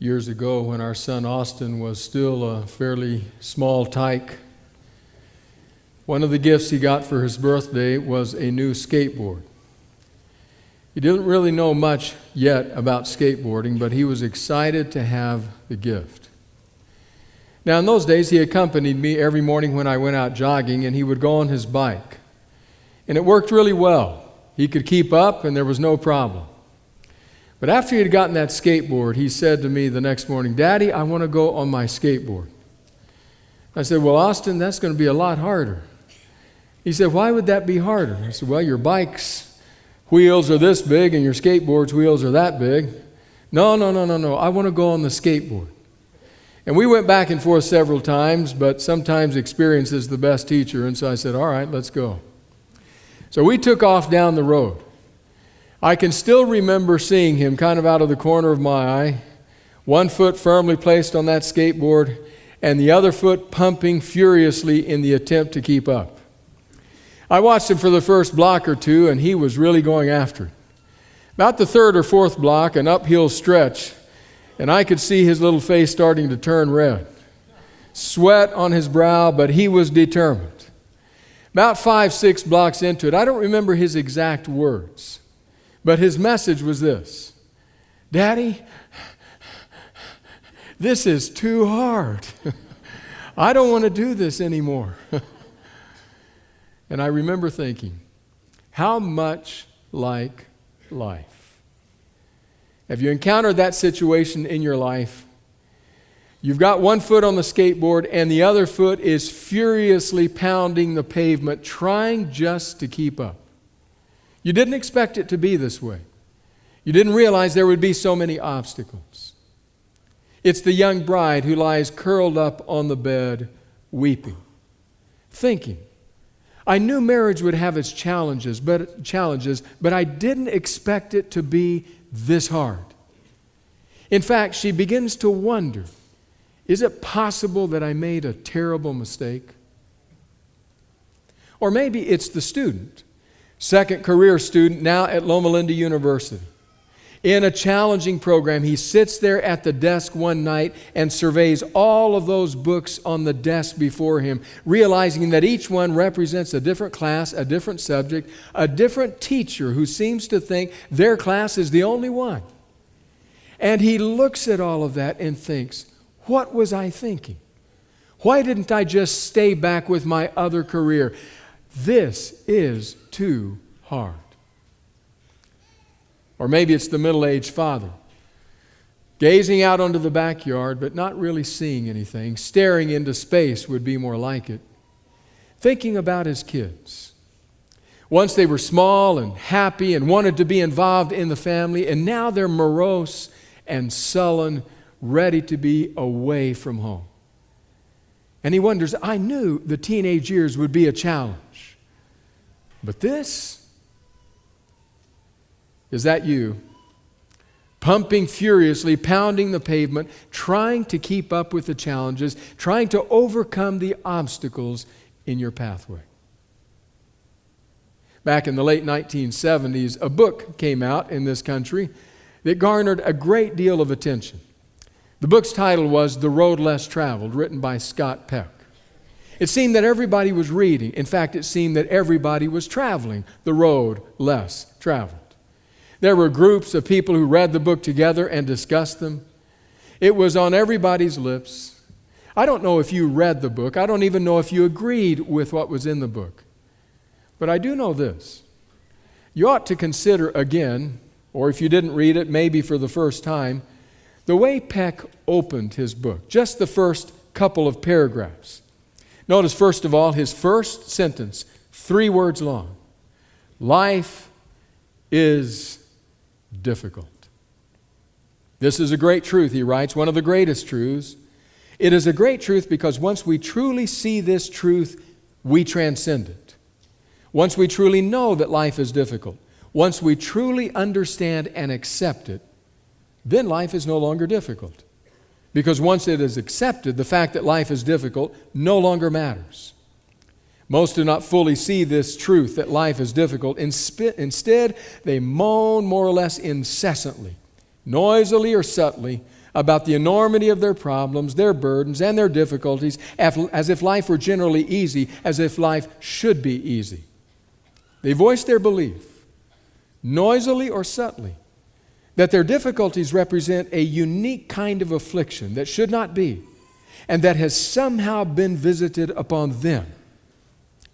years ago when our son Austin was still a fairly small tyke. One of the gifts he got for his birthday was a new skateboard. He didn't really know much yet about skateboarding, but he was excited to have the gift. Now, in those days, he accompanied me every morning when I went out jogging, and he would go on his bike. And it worked really well. He could keep up, and there was no problem. But after he had gotten that skateboard, he said to me the next morning, "Daddy, I want to go on my skateboard." I said, "Well, Austin, that's going to be a lot harder." He said, "Why would that be harder?" I said, "Well, your bike's wheels are this big and your skateboard's wheels are that big." No, I want to go on the skateboard. And we went back and forth several times, but sometimes experience is the best teacher, and so I said, "All right, let's go." So we took off down the road. I can still remember seeing him kind of out of the corner of my eye, one foot firmly placed on that skateboard and the other foot pumping furiously in the attempt to keep up. I watched him for the first block or two, and he was really going after it. About the third or fourth block, an uphill stretch, and I could see his little face starting to turn red. Sweat on his brow, but he was determined. About 5-6 blocks into it, I don't remember his exact words, but his message was this: "Daddy, this is too hard. I don't want to do this anymore." And I remember thinking, how much like life? Have you encountered that situation in your life? You've got one foot on the skateboard and the other foot is furiously pounding the pavement, trying just to keep up. You didn't expect it to be this way. You didn't realize there would be so many obstacles. It's the young bride who lies curled up on the bed, weeping, thinking, "I knew marriage would have its challenges, but I didn't expect it to be this hard." In fact, she begins to wonder, is it possible that I made a terrible mistake? Or maybe it's the student, second career student now at Loma Linda University. In a challenging program, he sits there at the desk one night and surveys all of those books on the desk before him, realizing that each one represents a different class, a different subject, a different teacher who seems to think their class is the only one. And he looks at all of that and thinks, what was I thinking? Why didn't I just stay back with my other career? This is too hard. Or maybe it's the middle-aged father, gazing out onto the backyard, but not really seeing anything. Staring into space would be more like it. Thinking about his kids. Once they were small and happy and wanted to be involved in the family, and now they're morose and sullen, ready to be away from home. And he wonders, I knew the teenage years would be a challenge. But this? Is that you? Pumping furiously, pounding the pavement, trying to keep up with the challenges, trying to overcome the obstacles in your pathway. Back in the late 1970s, a book came out in this country that garnered a great deal of attention. The book's title was The Road Less Traveled, written by Scott Peck. It seemed that everybody was reading. In fact, it seemed that everybody was traveling the road less traveled. There were groups of people who read the book together and discussed them. It was on everybody's lips. I don't know if you read the book. I don't even know if you agreed with what was in the book. But I do know this. You ought to consider again, or if you didn't read it, maybe for the first time, the way Peck opened his book, just the first couple of paragraphs. Notice, first of all, his first sentence, 3 words long. Life is difficult. This is a great truth, he writes, one of the greatest truths. It is a great truth because once we truly see this truth, we transcend it. Once we truly know that life is difficult, once we truly understand and accept it, then life is no longer difficult. Because once it is accepted, the fact that life is difficult no longer matters. Most do not fully see this truth that life is difficult. Instead, they moan more or less incessantly, noisily or subtly, about the enormity of their problems, their burdens, and their difficulties, as if life were generally easy, as if life should be easy. They voiced their belief, noisily or subtly, that their difficulties represent a unique kind of affliction that should not be, and that has somehow been visited upon them,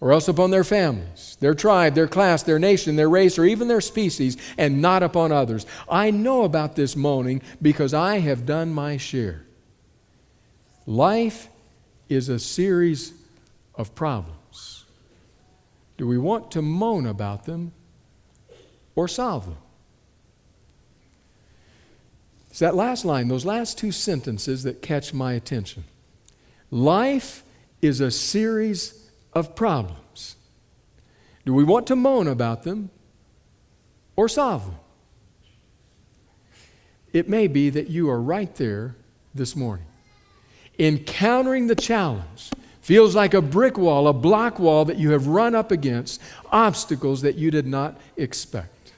or else upon their families, their tribe, their class, their nation, their race, or even their species, and not upon others. I know about this moaning because I have done my share. Life is a series of problems. Do we want to moan about them or solve them? It's that last line, those last two sentences that catch my attention. Life is a series of problems. Do we want to moan about them or solve them? It may be that you are right there this morning, encountering the challenge. Feels like a brick wall, a block wall that you have run up against, obstacles that you did not expect.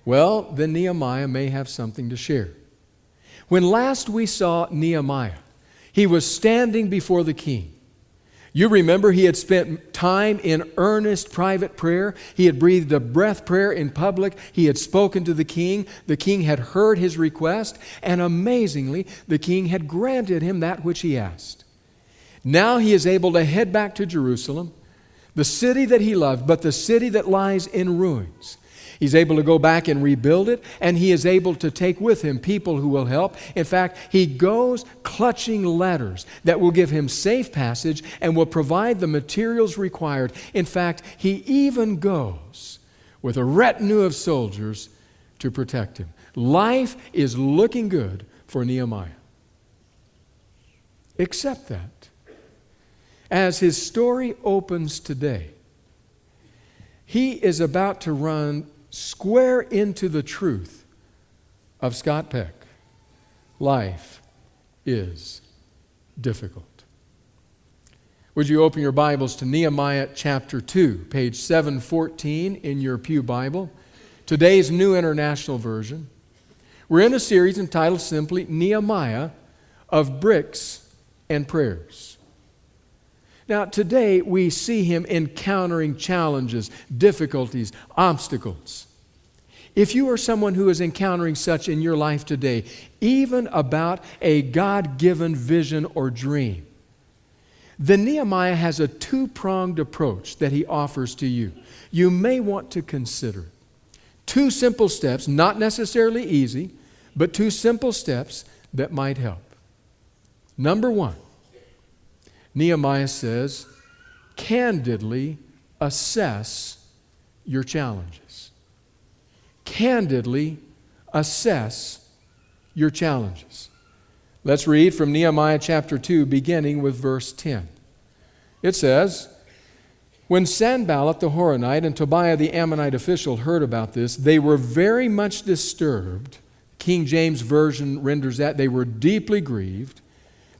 Well, then Nehemiah may have something to share. When last we saw Nehemiah, he was standing before the king. You remember he had spent time in earnest private prayer. He had breathed a breath prayer in public. He had spoken to the king. The king had heard his request, and amazingly, the king had granted him that which he asked. Now he is able to head back to Jerusalem, the city that he loved, but the city that lies in ruins. He's able to go back and rebuild it, and he is able to take with him people who will help. In fact, he goes clutching letters that will give him safe passage and will provide the materials required. In fact, he even goes with a retinue of soldiers to protect him. Life is looking good for Nehemiah. Except that, as his story opens today, he is about to run square into the truth of Scott Peck. Life is difficult. Would you open your Bibles to Nehemiah chapter 2, page 714 in your pew Bible, today's New International Version. We're in a series entitled simply Nehemiah of Bricks and Prayers. Now, today we see him encountering challenges, difficulties, obstacles. If you are someone who is encountering such in your life today, even about a God-given vision or dream, then Nehemiah has a two-pronged approach that he offers to you. You may want to consider it. Two simple steps, not necessarily easy, but two simple steps that might help. Number one, Nehemiah says, candidly assess your challenges. Candidly assess your challenges. Let's read from Nehemiah chapter 2, beginning with verse 10. It says, when Sanballat the Horonite and Tobiah the Ammonite official heard about this, they were very much disturbed. King James Version renders that they were deeply grieved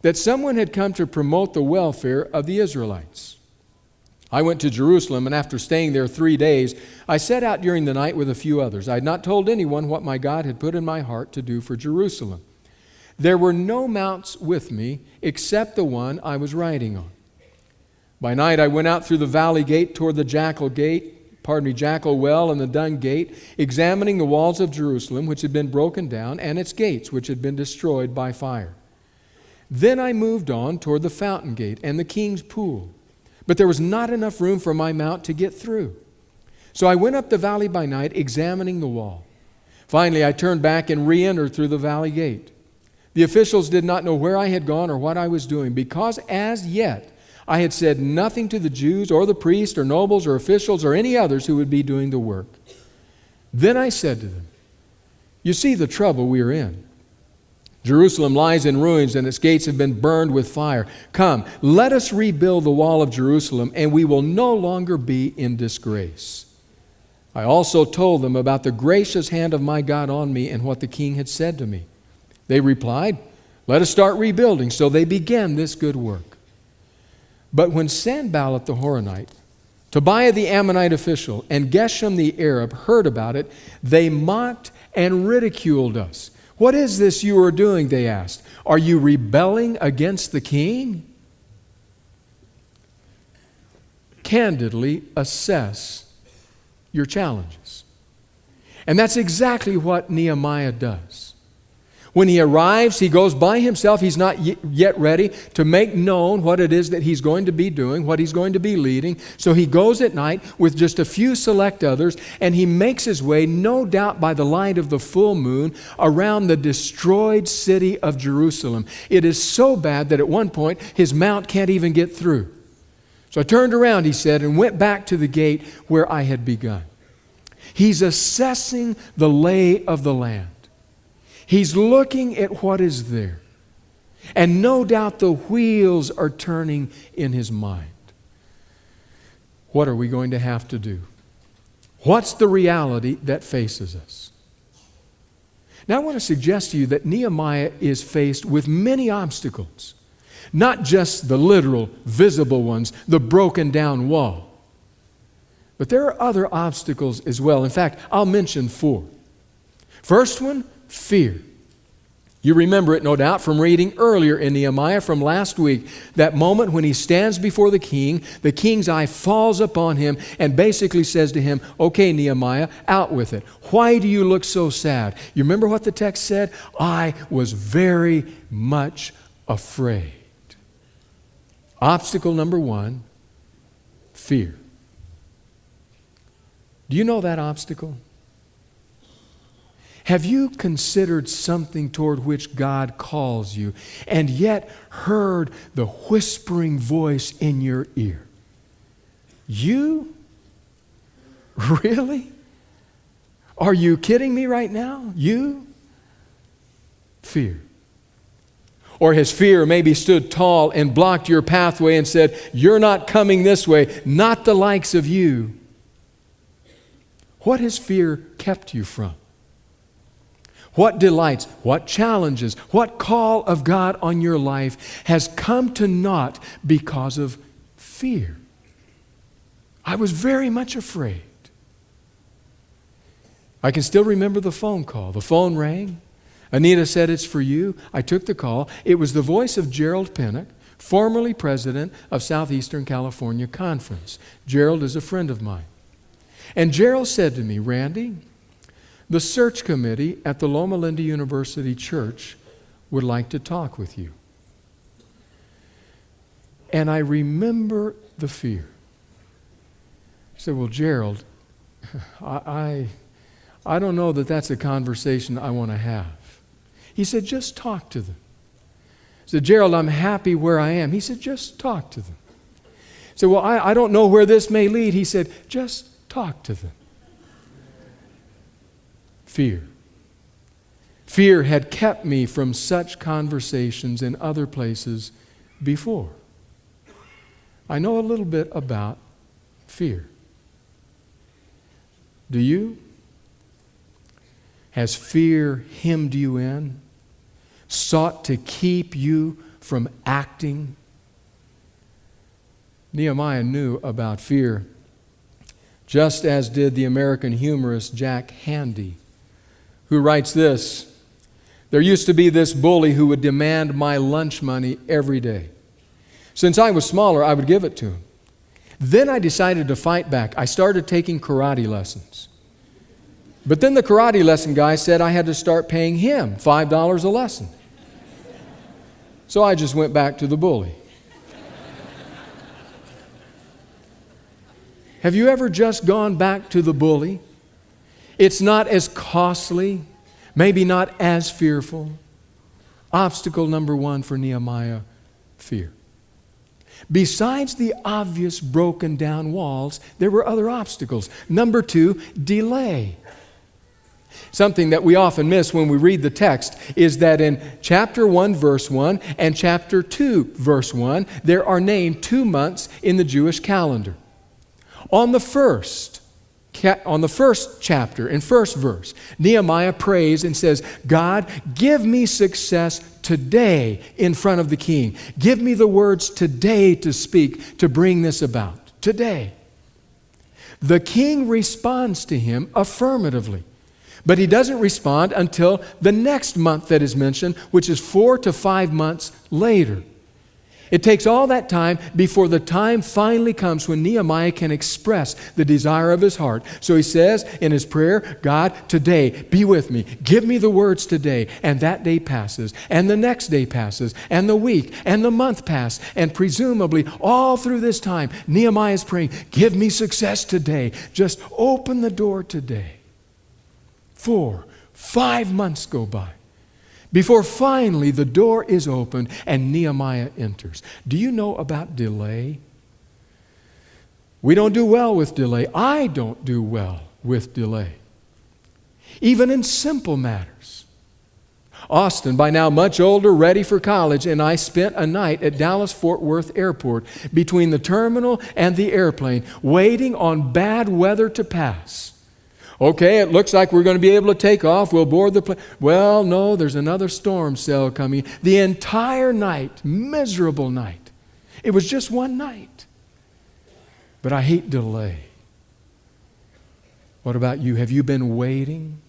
that someone had come to promote the welfare of the Israelites. I went to Jerusalem, and after staying there 3 days, I set out during the night with a few others. I had not told anyone what my God had put in my heart to do for Jerusalem. There were no mounts with me except the one I was riding on. By night I went out through the valley gate toward the Jackal Well and the Dung Gate, examining the walls of Jerusalem, which had been broken down, and its gates, which had been destroyed by fire. Then I moved on toward the Fountain Gate and the King's Pool, but there was not enough room for my mount to get through. So I went up the valley by night, examining the wall. Finally, I turned back and re-entered through the valley gate. The officials did not know where I had gone or what I was doing, because as yet I had said nothing to the Jews or the priests or nobles or officials or any others who would be doing the work. Then I said to them, you see the trouble we are in. Jerusalem lies in ruins, and its gates have been burned with fire. Come, let us rebuild the wall of Jerusalem, and we will no longer be in disgrace. I also told them about the gracious hand of my God on me and what the king had said to me. They replied, let us start rebuilding. So they began this good work. But when Sanballat the Horonite, Tobiah the Ammonite official, and Geshem the Arab heard about it, they mocked and ridiculed us. What is this you are doing, they asked. Are you rebelling against the king? Candidly assess your challenges. And that's exactly what Nehemiah does. When he arrives, he goes by himself. He's not yet ready to make known what it is that he's going to be doing, what he's going to be leading. So he goes at night with just a few select others, and he makes his way, no doubt by the light of the full moon, around the destroyed city of Jerusalem. It is so bad that at one point his mount can't even get through. So I turned around, he said, and went back to the gate where I had begun. He's assessing the lay of the land. He's looking at what is there. And no doubt the wheels are turning in his mind. What are we going to have to do? What's the reality that faces us? Now I want to suggest to you that Nehemiah is faced with many obstacles. Not just the literal, visible ones, the broken down wall. But there are other obstacles as well. In fact, I'll mention 4. First one, fear. You remember it, no doubt, from reading earlier in Nehemiah from last week. That moment when he stands before the king's eye falls upon him and basically says to him, okay, Nehemiah, out with it. Why do you look so sad? You remember what the text said? I was very much afraid. Obstacle number 1, fear. Do you know that obstacle? Have you considered something toward which God calls you and yet heard the whispering voice in your ear? You? Really? Are you kidding me right now? You? Fear. Or has fear maybe stood tall and blocked your pathway and said, you're not coming this way, not the likes of you? What has fear kept you from? What delights, what challenges, what call of God on your life has come to naught because of fear? I was very much afraid. I can still remember the phone call. The phone rang. Anita said, it's for you. I took the call. It was the voice of Gerald Pinnock, formerly president of Southeastern California Conference. Gerald is a friend of mine. And Gerald said to me, Randy, the search committee at the Loma Linda University Church would like to talk with you. And I remember the fear. I said, well, Gerald, I don't know that that's a conversation I want to have. He said, just talk to them. I said, Gerald, I'm happy where I am. He said, just talk to them. I said, well, I don't know where this may lead. He said, just talk to them. Fear. Fear had kept me from such conversations in other places before. I know a little bit about fear. Do you? Has fear hemmed you in? Sought to keep you from acting? Nehemiah knew about fear, just as did the American humorist Jack Handy, who writes this, there used to be this bully who would demand my lunch money every day. Since I was smaller, I would give it to him. Then I decided to fight back. I started taking karate lessons. But then the karate lesson guy said I had to start paying him $5 a lesson. So I just went back to the bully. Have you ever just gone back to the bully? It's not as costly, maybe not as fearful. Obstacle number 1 for Nehemiah, fear. Besides the obvious broken down walls, there were other obstacles. Number 2, delay. Something that we often miss when we read the text is that in chapter 1, verse 1 and chapter 2, verse 1, there are named 2 months in the Jewish calendar. On the first chapter, in first verse, Nehemiah prays and says, God, give me success today in front of the king. Give me the words today to speak to bring this about. Today. The king responds to him affirmatively. But he doesn't respond until the next month that is mentioned, which is 4 to 5 months later. It takes all that time before the time finally comes when Nehemiah can express the desire of his heart. So he says in his prayer, God, today, be with me. Give me the words today. And that day passes, and the next day passes, and the week, and the month pass. And presumably, all through this time, Nehemiah is praying, give me success today. Just open the door today. 4, 5 months go by before finally the door is opened and Nehemiah enters. Do you know about delay? We don't do well with delay. I don't do well with delay, even in simple matters. Austin, by now much older, ready for college, and I spent a night at Dallas-Fort Worth Airport between the terminal and the airplane, waiting on bad weather to pass. Okay, it looks like we're going to be able to take off. We'll board the plane. Well, no, there's another storm cell coming. The entire night, miserable night. It was just one night. But I hate delay. What about you? Have you been waiting?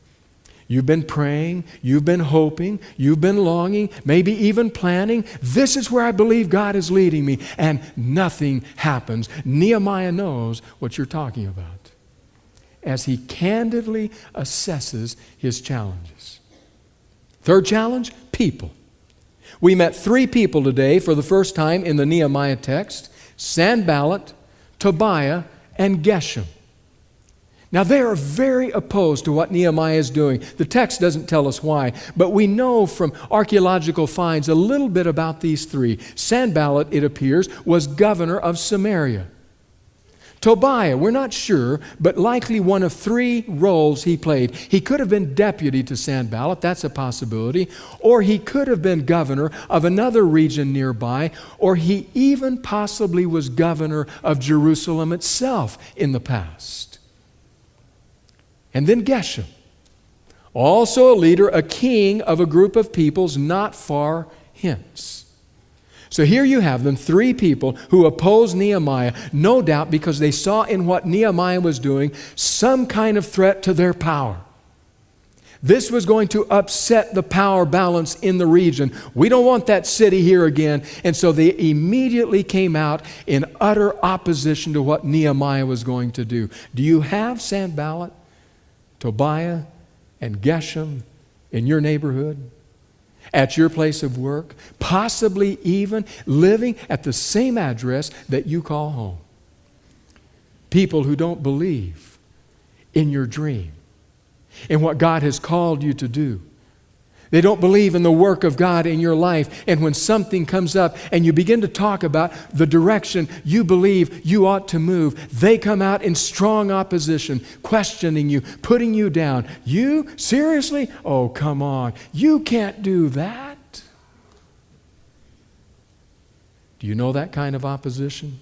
You've been praying. You've been hoping. You've been longing, maybe even planning. This is where I believe God is leading me. And nothing happens. Nehemiah knows what you're talking about as he candidly assesses his challenges. Third challenge, people. We met 3 people today for the first time in the Nehemiah text: Sanballat, Tobiah, and Geshem. Now they are very opposed to what Nehemiah is doing. The text doesn't tell us why, but we know from archaeological finds a little bit about these 3. Sanballat, it appears, was governor of Samaria. Tobiah, we're not sure, but likely one of 3 roles he played. He could have been deputy to Sanballat, that's a possibility, or he could have been governor of another region nearby, or he even possibly was governor of Jerusalem itself in the past. And then Geshem, also a leader, a king of a group of peoples not far hence. So here you have them, 3 people who oppose Nehemiah, no doubt because they saw in what Nehemiah was doing some kind of threat to their power. This was going to upset the power balance in the region. We don't want that city here again. And so they immediately came out in utter opposition to what Nehemiah was going to do. Do you have Sanballat, Tobiah, and Geshem in your neighborhood? At your place of work, possibly even living at the same address that you call home. People who don't believe in your dream, in what God has called you to do. They don't believe in the work of God in your life. And when something comes up and you begin to talk about the direction you believe you ought to move, they come out in strong opposition, questioning you, putting you down. You? Seriously? Oh, come on. You can't do that. Do you know that kind of opposition?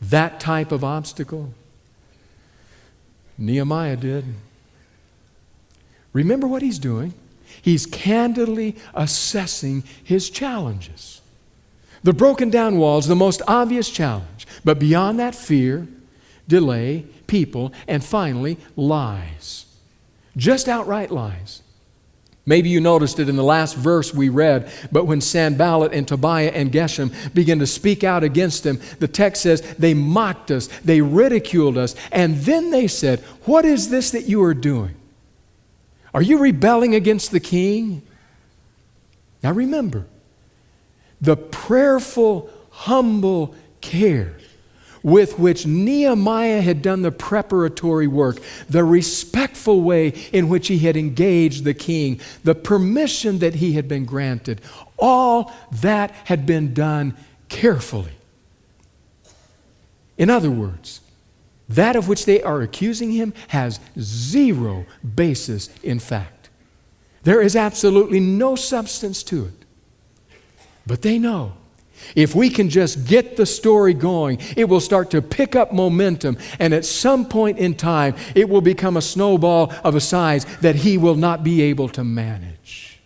That type of obstacle? Nehemiah did. Remember what he's doing? He's candidly assessing his challenges. The broken down walls, the most obvious challenge. But beyond that, fear, delay, people, and finally, lies. Just outright lies. Maybe you noticed it in the last verse we read, but when Sanballat and Tobiah and Geshem began to speak out against him, the text says they mocked us, they ridiculed us, and then they said, "What is this that you are doing? Are you rebelling against the king?" Now remember, the prayerful, humble care with which Nehemiah had done the preparatory work, the respectful way in which he had engaged the king, the permission that he had been granted, all that had been done carefully. In other words, that of which they are accusing him has zero basis in fact. There is absolutely no substance to it. But they know if we can just get the story going, it will start to pick up momentum, and at some point in time, it will become a snowball of a size that he will not be able to manage.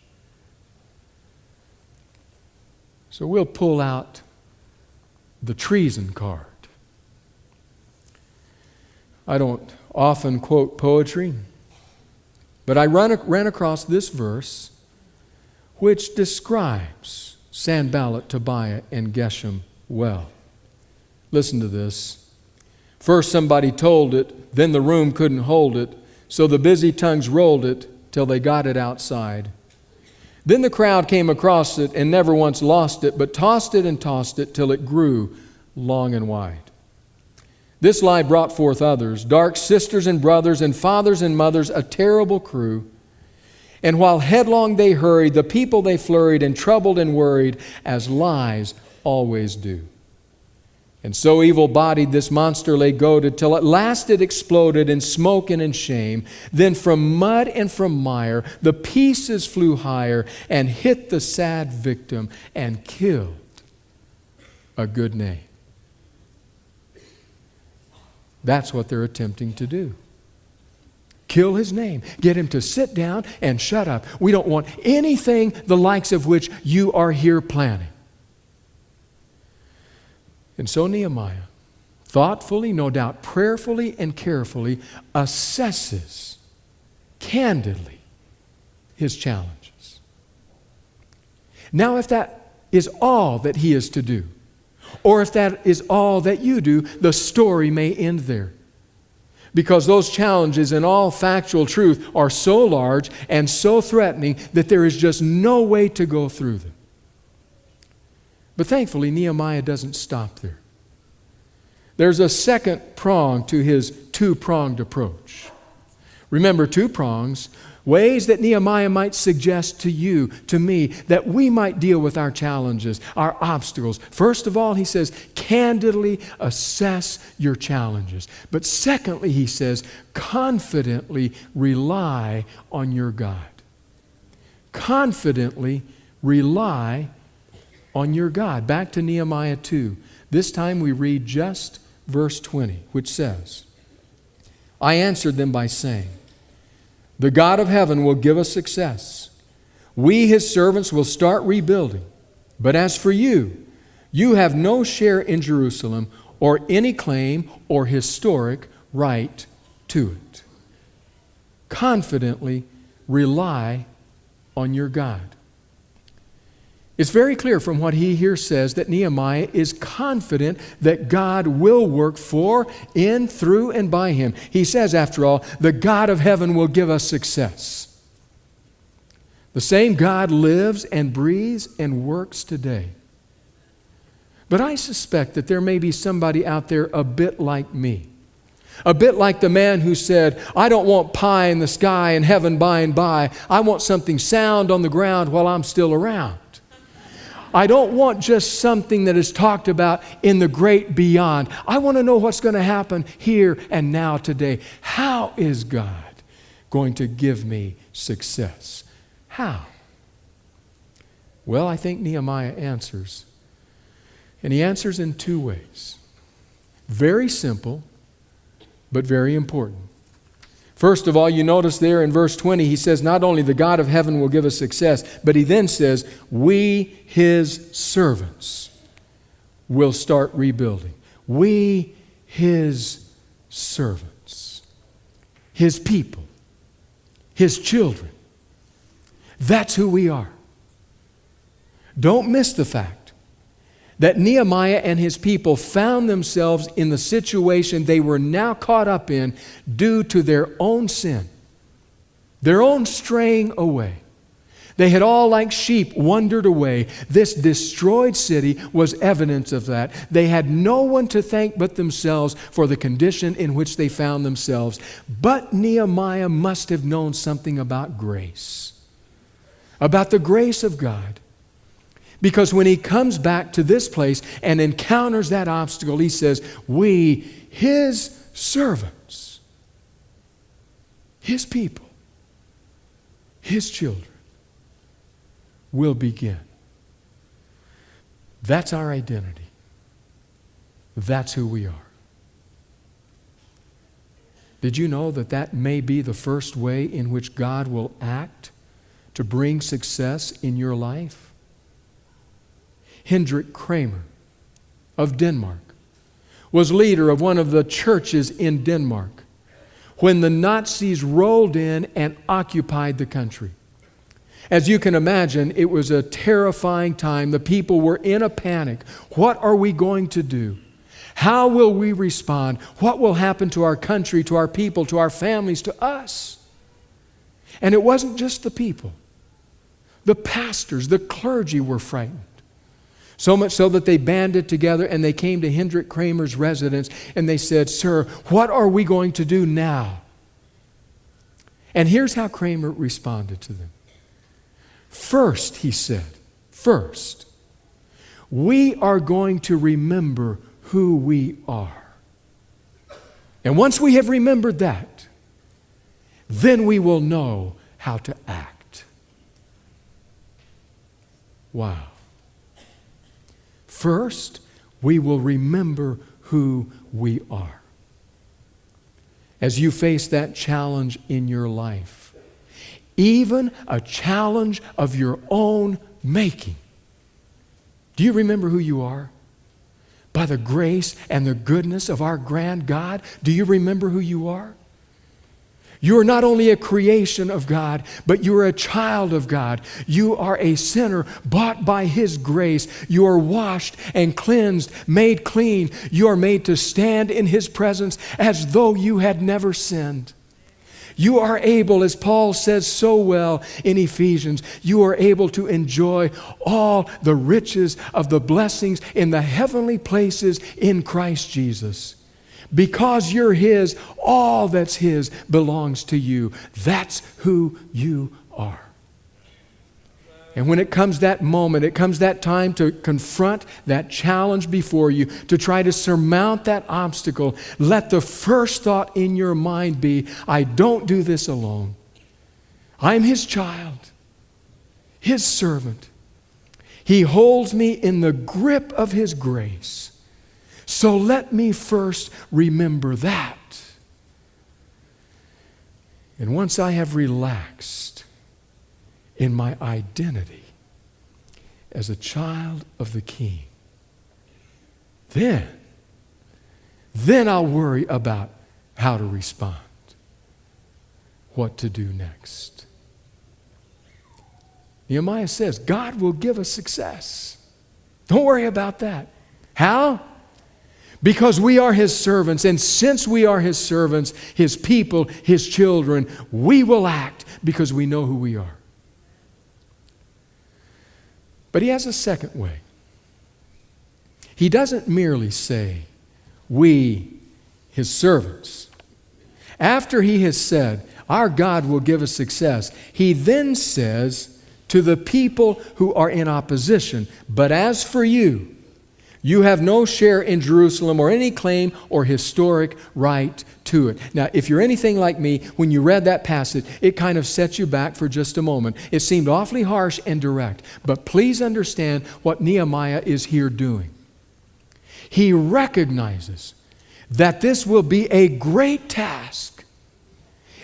So we'll pull out the treason card. I don't often quote poetry, But I ran across this verse which describes Sanballat, Tobiah, and Geshem well. Listen to this. First somebody told it, then the room couldn't hold it, so the busy tongues rolled it till they got it outside. Then the crowd came across it and never once lost it, but tossed it and tossed it till it grew long and wide. This lie brought forth others, dark sisters and brothers and fathers and mothers, a terrible crew. And while headlong they hurried, the people they flurried and troubled and worried, as lies always do. And so evil-bodied this monster lay goaded, till at last it exploded in smoke and in shame. Then from mud and from mire the pieces flew higher and hit the sad victim and killed a good name. That's what they're attempting to do. Kill his name. Get him to sit down and shut up. We don't want anything the likes of which you are here planning. And so Nehemiah, thoughtfully, no doubt prayerfully and carefully, assesses candidly his challenges. Now, if that is all that he is to do, or if that is all that you do, the story may end there. Because those challenges, in all factual truth, are so large and so threatening that there is just no way to go through them. But thankfully, Nehemiah doesn't stop there. There's a second prong to his two-pronged approach. Remember, two prongs, ways that Nehemiah might suggest to you, to me, that we might deal with our challenges, our obstacles. First of all, he says, candidly assess your challenges. But secondly, he says, confidently rely on your God. Confidently rely on your God. Back to Nehemiah 2. This time we read just verse 20, which says, I answered them by saying, the God of heaven will give us success. We, his servants, will start rebuilding. But as for you, you have no share in Jerusalem or any claim or historic right to it. Confidently rely on your God. It's very clear from what he here says that Nehemiah is confident that God will work for, in, through, and by him. He says, after all, the God of heaven will give us success. The same God lives and breathes and works today. But I suspect that there may be somebody out there a bit like me. A bit like the man who said, I don't want pie in the sky and heaven by and by. I want something sound on the ground while I'm still around. I don't want just something that is talked about in the great beyond. I want to know what's going to happen here and now today. How is God going to give me success? How? Well, I think Nehemiah answers. And he answers in two ways. Very simple, but very important. First of all, you notice there in verse 20, he says not only the God of heaven will give us success, but he then says, we, his servants, will start rebuilding. We, his servants, his people, his children. That's who we are. Don't miss the fact that Nehemiah and his people found themselves in the situation they were now caught up in due to their own sin, their own straying away. They had all, like sheep, wandered away. This destroyed city was evidence of that. They had no one to thank but themselves for the condition in which they found themselves. But Nehemiah must have known something about grace, about the grace of God. Because when he comes back to this place and encounters that obstacle, he says, we, his servants, his people, his children, will begin. That's our identity. That's who we are. Did you know that that may be the first way in which God will act to bring success in your life? Hendrik Kramer of Denmark was leader of one of the churches in Denmark. when the Nazis rolled in and occupied the country. As you can imagine, it was a terrifying time. The people were in a panic. What are we going to do? How will we respond? What will happen to our country, to our people, to our families, to us? And it wasn't just the people. The pastors, the clergy were frightened. So much so that they banded together and they came to Hendrik Kramer's residence and they said, "Sir, what are we going to do now?" And here's how Kramer responded to them. First, he said, first, we are going to remember who we are. And once we have remembered that, then we will know how to act. Wow. First, we will remember who we are. As you face that challenge in your life, even a challenge of your own making, do you remember who you are? By the grace and the goodness of our grand God, do you remember who you are? You are not only a creation of God, but you are a child of God. You are a sinner bought by His grace. You are washed and cleansed, made clean. You are made to stand in His presence as though you had never sinned. You are able, as Paul says so well in Ephesians, you are able to enjoy all the riches of the blessings in the heavenly places in Christ Jesus. Because you're His, all that's His belongs to you. That's who you are. And when it comes that moment, it comes that time to confront that challenge before you, to try to surmount that obstacle, let the first thought in your mind be, I don't do this alone. I'm His child, His servant. He holds me in the grip of His grace. So let me first remember that. And once I have relaxed in my identity as a child of the King, then I'll worry about how to respond, what to do next. Nehemiah says, God will give us success. Don't worry about that. How? Because we are His servants, and since we are His servants, His people, His children, we will act because we know who we are. But He has a second way. He doesn't merely say, we, His servants. After He has said, our God will give us success, He then says to the people who are in opposition, but as for you, you have no share in Jerusalem or any claim or historic right to it. Now, if you're anything like me, when you read that passage, it kind of sets you back for just a moment. It seemed awfully harsh and direct. But please understand what Nehemiah is here doing. He recognizes that this will be a great task,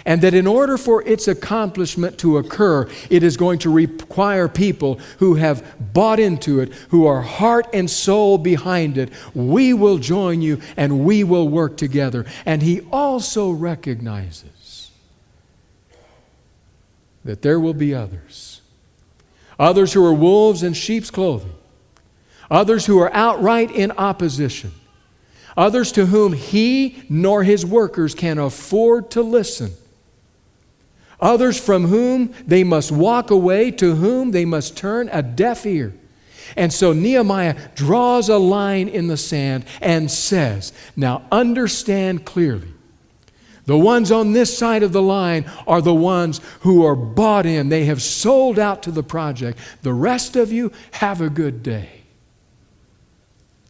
and that in order for its accomplishment to occur, it is going to require people who have bought into it, who are heart and soul behind it. We will join you and we will work together. And he also recognizes that there will be others who are wolves in sheep's clothing, others who are outright in opposition, others to whom he nor his workers can afford to listen, others from whom they must walk away, to whom they must turn a deaf ear. And so Nehemiah draws a line in the sand and says, now understand clearly, the ones on this side of the line are the ones who are bought in. They have sold out to the project. The rest of you, have a good day.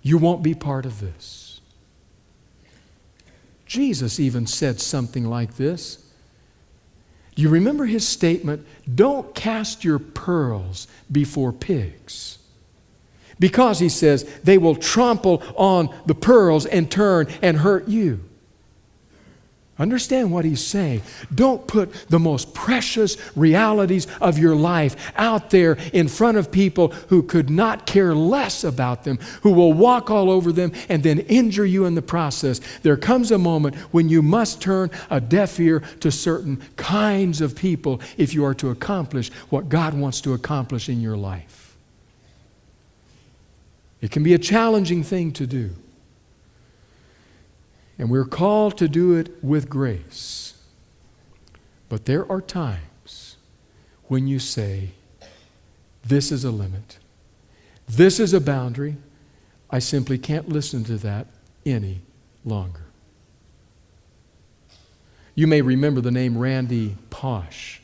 You won't be part of this. Jesus even said something like this. Do you remember his statement, don't cast your pearls before pigs? Because, he says, they will trample on the pearls and turn and hurt you. Understand what he's saying. Don't put the most precious realities of your life out there in front of people who could not care less about them, who will walk all over them and then injure you in the process. There comes a moment when you must turn a deaf ear to certain kinds of people if you are to accomplish what God wants to accomplish in your life. It can be a challenging thing to do. And we're called to do it with grace. But there are times when you say, this is a limit. This is a boundary. I simply can't listen to that any longer. You may remember the name Randy Pausch.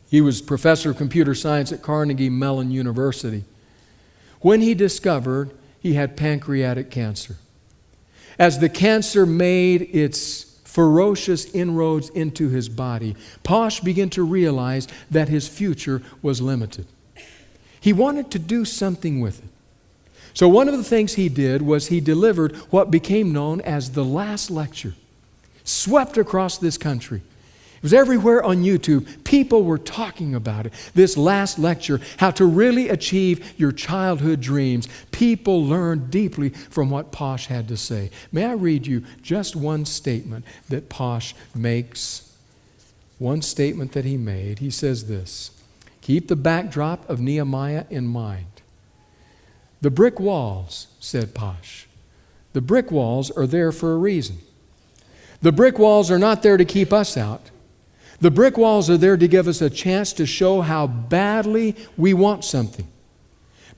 He was professor of computer science at Carnegie Mellon University. When he discovered he had pancreatic cancer, as the cancer made its ferocious inroads into his body, Pausch began to realize that his future was limited. He wanted to do something with it. So one of the things he did was he delivered what became known as the last lecture. Swept across this country. It was everywhere on YouTube. People were talking about it. This last lecture, how to really achieve your childhood dreams. People learned deeply from what Pausch had to say. May I read you just one statement that Pausch makes? One statement that he made. He says this: keep the backdrop of Nehemiah in mind. The brick walls, said Pausch, the brick walls are there for a reason. The brick walls are not there to keep us out. The brick walls are there to give us a chance to show how badly we want something.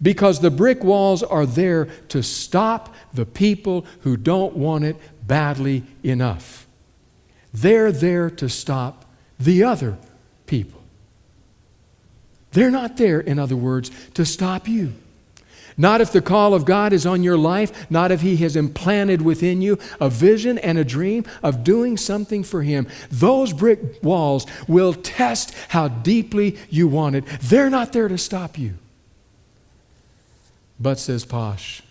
Because the brick walls are there to stop the people who don't want it badly enough. They're there to stop the other people. They're not there, in other words, to stop you. Not if the call of God is on your life, not if He has implanted within you a vision and a dream of doing something for Him. Those brick walls will test how deeply you want it. They're not there to stop you. But, says Pausch,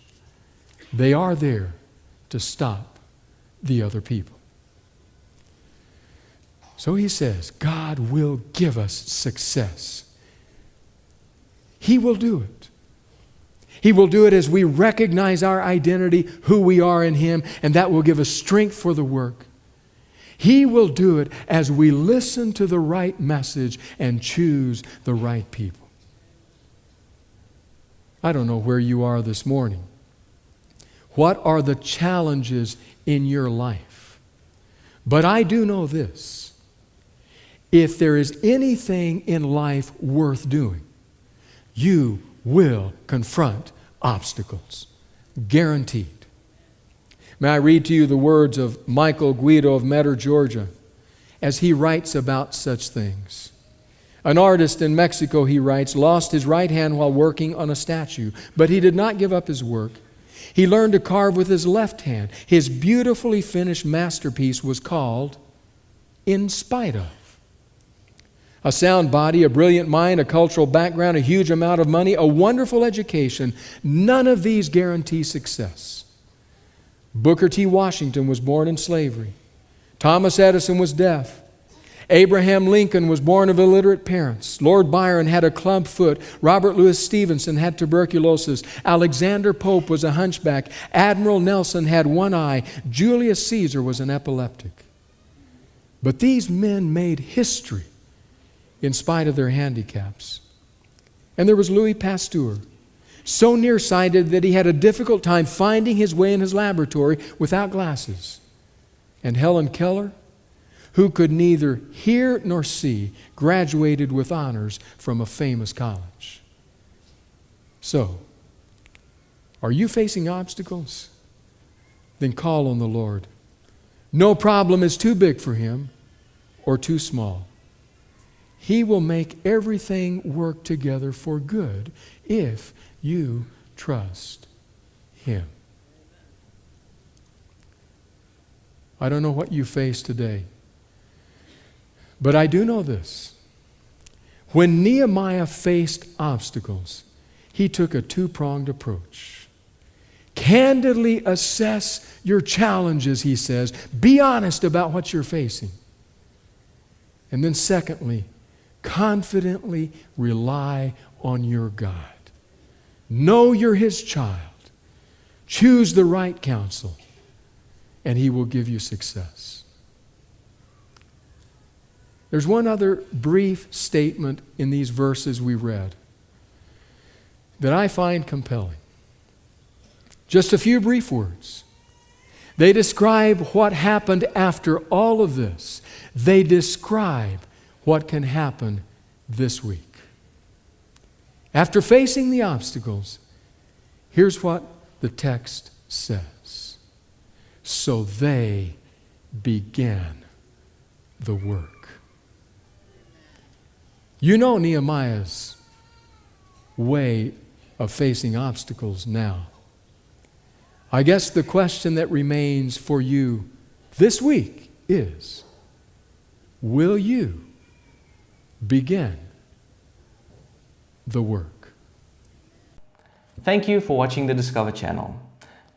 they are there to stop the other people. So he says, God will give us success. He will do it. He will do it as we recognize our identity, who we are in Him, and that will give us strength for the work. He will do it as we listen to the right message and choose the right people. I don't know where you are this morning. What are the challenges in your life? But I do know this. If there is anything in life worth doing, you will confront obstacles. Guaranteed. May I read to you the words of Michael Guido of Metter, Georgia, as he writes about such things. An artist in Mexico, he writes, lost his right hand while working on a statue, but he did not give up his work. He learned to carve with his left hand. His beautifully finished masterpiece was called In Spite Of. A sound body, a brilliant mind, a cultural background, a huge amount of money, a wonderful education. None of these guarantee success. Booker T. Washington was born in slavery. Thomas Edison was deaf. Abraham Lincoln was born of illiterate parents. Lord Byron had a club foot. Robert Louis Stevenson had tuberculosis. Alexander Pope was a hunchback. Admiral Nelson had one eye. Julius Caesar was an epileptic. But these men made history in spite of their handicaps. And there was Louis Pasteur, so nearsighted that he had a difficult time finding his way in his laboratory without glasses. And Helen Keller, who could neither hear nor see, graduated with honors from a famous college. So, are you facing obstacles? Then call on the Lord. No problem is too big for Him or too small. He will make everything work together for good if you trust Him. I don't know what you face today, but I do know this. When Nehemiah faced obstacles, he took a two-pronged approach. Candidly assess your challenges, he says. Be honest about what you're facing. And then secondly, confidently rely on your God. Know you're His child. Choose the right counsel, and He will give you success. There's one other brief statement in these verses we read that I find compelling. Just a few brief words. They describe what happened after all of this. They describe what can happen this week. After facing the obstacles, here's what the text says. So they began the work. You know Nehemiah's way of facing obstacles now. I guess the question that remains for you this week is, will you begin the work? Thank you for watching the Discover channel.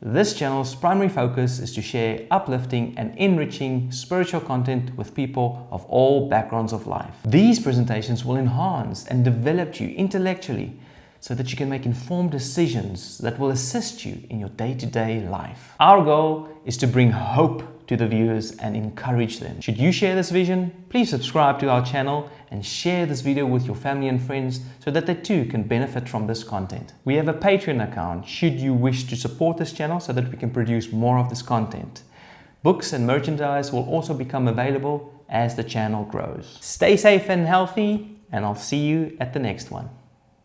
This channel's primary focus is to share uplifting and enriching spiritual content with people of all backgrounds of life. These presentations will enhance and develop you intellectually so that you can make informed decisions that will assist you in your day-to-day life. Our goal is to bring hope to the viewers and encourage them. Should you share this vision, please subscribe to our channel and share this video with your family and friends so that they too can benefit from this content. We have a Patreon account should you wish to support this channel so that we can produce more of this content. Books and merchandise will also become available as the channel grows. Stay safe and healthy, and I'll see you at the next one.